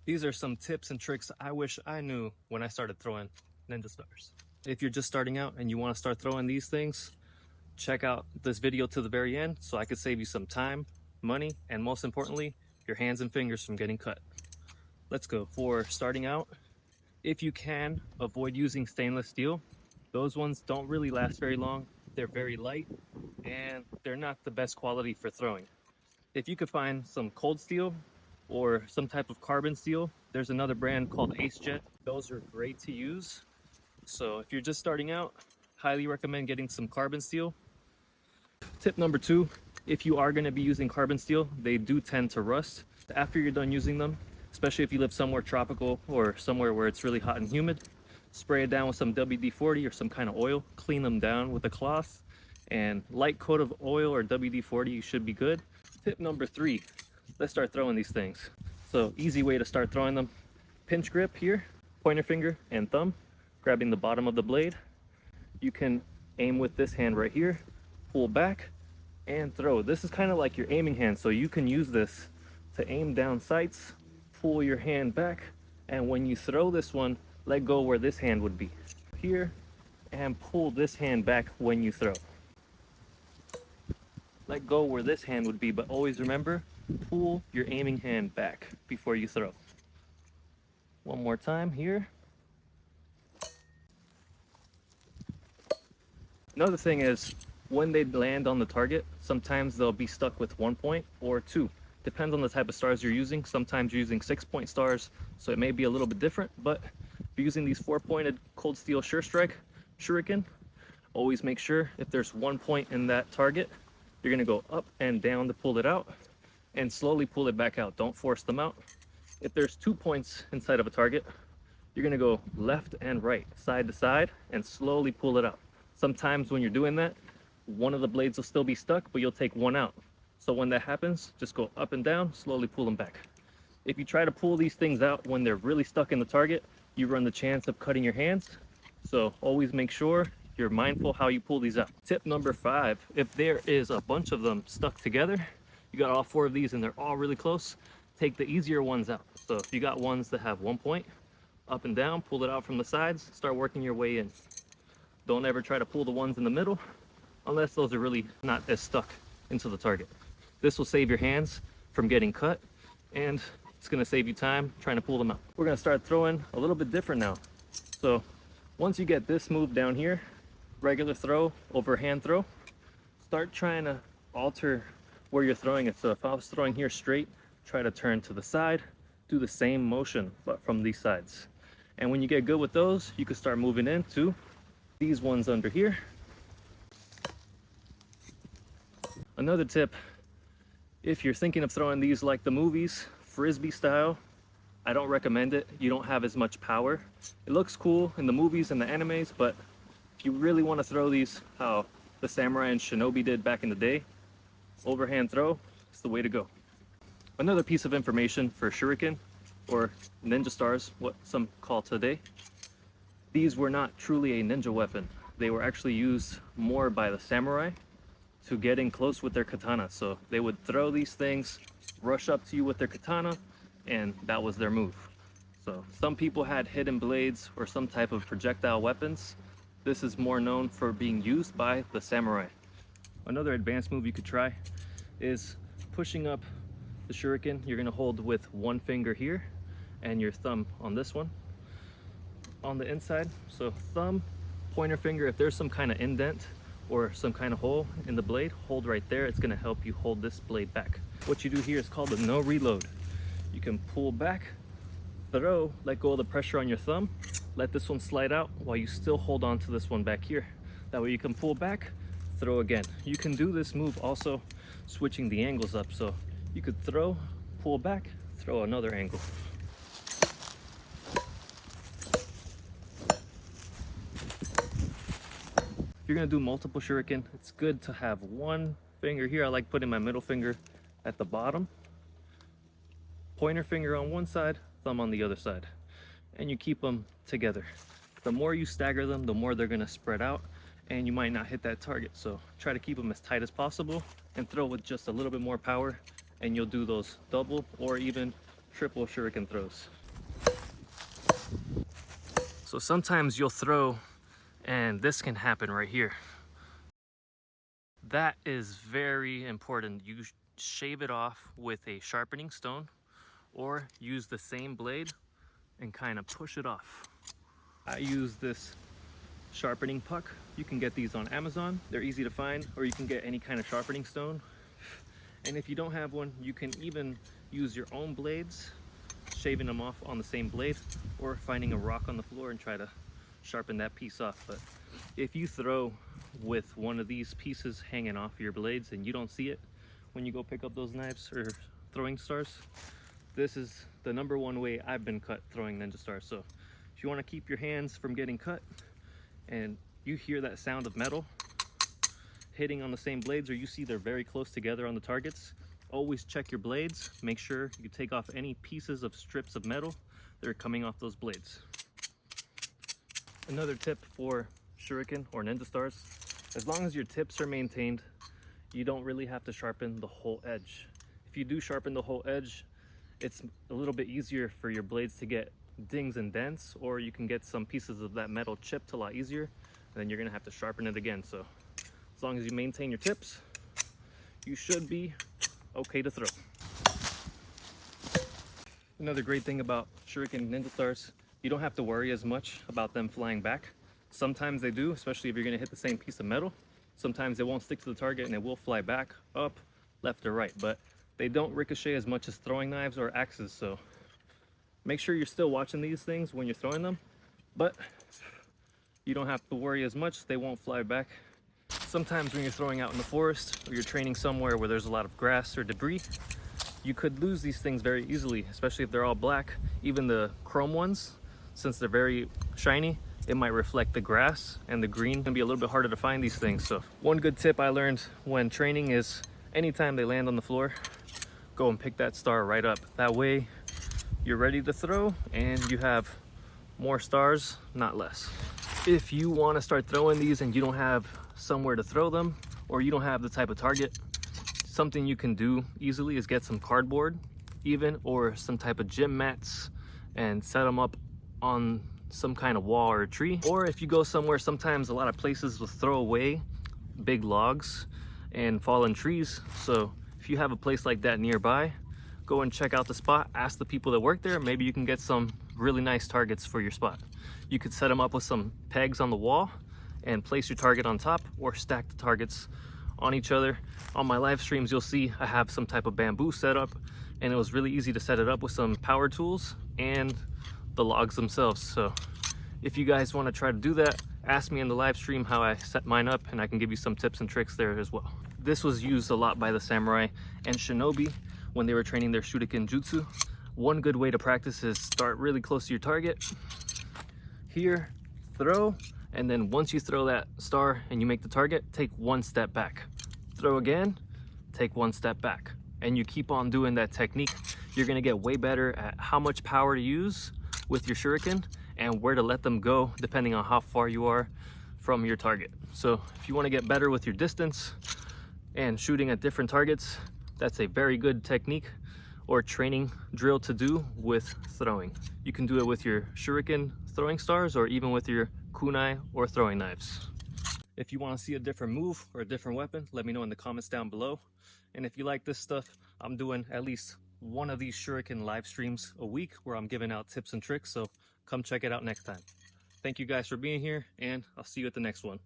These are some tips and tricks I wish I knew when I started throwing Ninja Stars. If you're just starting out and you want to start throwing these things, check out this video to the very end so I could save you some time, money, and most importantly, your hands and fingers from getting cut. Let's go. For starting out, if you can, avoid using stainless steel. Those ones don't really last very long. They're very light and they're not the best quality for throwing. If you could find some cold steel or some type of carbon steel, there's another brand called Ace Jet. Those are great to use. So if you're just starting out, highly recommend getting some carbon steel. Tip number 2, if you are going to be using carbon steel, they do tend to rust after you're done using them, especially if you live somewhere tropical or somewhere where it's really hot and humid. Spray it down with some WD-40 or some kind of oil, clean them down with a cloth, and light coat of oil or WD-40, you should be good. Tip number 3, let's start throwing these things. So easy way to start throwing them: pinch grip here, pointer finger and thumb, grabbing the bottom of the blade. You can aim with this hand right here, pull back and throw. This is kind of like your aiming hand, so you can use this to aim down sights, pull your hand back, and when you throw this one, let go where this hand would be here and pull this hand back when you throw. Let go where this hand would be, but always remember, pull your aiming hand back before you throw. One more time here. Another thing is, when they land on the target, sometimes they'll be stuck with 1 point or 2. Depends on the type of stars you're using. Sometimes you're using 6-point stars, so it may be a little bit different, but if you're using these 4-pointed cold steel sure strike shuriken, always make sure if there's 1 point in that target, you're gonna go up and down to pull it out and slowly pull it back out. Don't force them out. If there's 2 points inside of a target, you're gonna go left and right, side to side, and slowly pull it out. Sometimes when you're doing that, one of the blades will still be stuck, but you'll take one out. So when that happens, just go up and down, slowly pull them back. If you try to pull these things out when they're really stuck in the target, you run the chance of cutting your hands. So always make sure you're mindful how you pull these out. Tip number 5, if there is a bunch of them stuck together, you got all 4 of these and they're all really close, take the easier ones out. So if you got ones that have 1 point, up and down, pull it out from the sides, start working your way in. Don't ever try to pull the ones in the middle unless those are really not as stuck into the target. This will save your hands from getting cut, and it's gonna save you time trying to pull them out. We're gonna start throwing a little bit different now. So once you get this move down here, regular throw over hand throw, start trying to alter where you're throwing it. So if I was throwing here straight, try to turn to the side, do the same motion, but from these sides. And when you get good with those, you can start moving into these ones under here. Another tip, if you're thinking of throwing these like the movies, frisbee style, I don't recommend it. You don't have as much power. It looks cool in the movies and the animes, but if you really want to throw these how the samurai and shinobi did back in the day, overhand throw is the way to go. Another piece of information for shuriken, or ninja stars, what some call today, these were not truly a ninja weapon. They were actually used more by the samurai to get in close with their katana. So they would throw these things, rush up to you with their katana, and that was their move. So some people had hidden blades or some type of projectile weapons. This is more known for being used by the samurai. Another advanced move you could try is pushing up the shuriken. You're gonna hold with one finger here and your thumb on this one on the inside. So thumb, pointer finger, if there's some kind of indent or some kind of hole in the blade, hold right there. It's gonna help you hold this blade back. What you do here is called the no reload. You can pull back, throw, let go of the pressure on your thumb, let this one slide out while you still hold on to this one back here. That way you can pull back, throw again. You can do this move also switching the angles up. So you could throw, pull back, throw another angle. If you're gonna do multiple shuriken, it's good to have one finger here. I like putting my middle finger at the bottom, pointer finger on one side, thumb on the other side, and you keep them together. The more you stagger them, the more they're gonna spread out and you might not hit that target. So try to keep them as tight as possible and throw with just a little bit more power, and you'll do those double or even triple shuriken throws. So sometimes you'll throw and this can happen right here. That is very important. You shave it off with a sharpening stone or use the same blade and kind of push it off. I use this sharpening puck. You can get these on Amazon. They're easy to find, or you can get any kind of sharpening stone. And if you don't have one, you can even use your own blades, shaving them off on the same blade, or finding a rock on the floor and try to sharpen that piece off. But if you throw with one of these pieces hanging off your blades and you don't see it when you go pick up those knives or throwing stars, this is the #1 way I've been cut throwing ninja stars. So if you want to keep your hands from getting cut and you hear that sound of metal hitting on the same blades, or you see they're very close together on the targets, always check your blades. Make sure you take off any pieces of strips of metal that are coming off those blades. Another tip for shuriken or ninja stars, as long as your tips are maintained, you don't really have to sharpen the whole edge. If you do sharpen the whole edge, it's a little bit easier for your blades to get dings and dents, or you can get some pieces of that metal chipped a lot easier, and then you're gonna have to sharpen it again. So as long as you maintain your tips, you should be okay to throw. Another great thing about shuriken ninja stars, you don't have to worry as much about them flying back. Sometimes they do, especially if you're gonna hit the same piece of metal. Sometimes they won't stick to the target and it will fly back, up, left, or right, but they don't ricochet as much as throwing knives or axes. So make sure you're still watching these things when you're throwing them, but you don't have to worry as much. They won't fly back. Sometimes when you're throwing out in the forest or you're training somewhere where there's a lot of grass or debris, you could lose these things very easily, especially if they're all black. Even the chrome ones, since they're very shiny, it might reflect the grass, and the green can be a little bit harder to find these things. So one good tip I learned when training is anytime they land on the floor, go and pick that star right up. That way you're ready to throw and you have more stars, not less. If you want to start throwing these and you don't have somewhere to throw them, or you don't have the type of target, something you can do easily is get some cardboard even, or some type of gym mats, and set them up on some kind of wall or a tree. Or if you go somewhere, sometimes a lot of places will throw away big logs and fallen trees. So if you have a place like that nearby, go and check out the spot, ask the people that work there. Maybe you can get some really nice targets for your spot. You could set them up with some pegs on the wall and place your target on top, or stack the targets on each other. On my live streams, you'll see I have some type of bamboo set up, and it was really easy to set it up with some power tools and the logs themselves. So if you guys want to try to do that, ask me in the live stream how I set mine up, and I can give you some tips and tricks there as well. This was used a lot by the samurai and shinobi when they were training their Shuriken jutsu. One good way to practice is start really close to your target. Here, throw, and then once you throw that star and you make the target, take one step back. Throw again, take one step back. And you keep on doing that technique. You're gonna get way better at how much power to use with your shuriken and where to let them go depending on how far you are from your target. So if you wanna get better with your distance and shooting at different targets, that's a very good technique or training drill to do with throwing. You can do it with your shuriken throwing stars, or even with your kunai or throwing knives. If you want to see a different move or a different weapon, let me know in the comments down below. And if you like this stuff, I'm doing at least one of these shuriken live streams a week where I'm giving out tips and tricks, so come check it out next time. Thank you guys for being here, and I'll see you at the next one.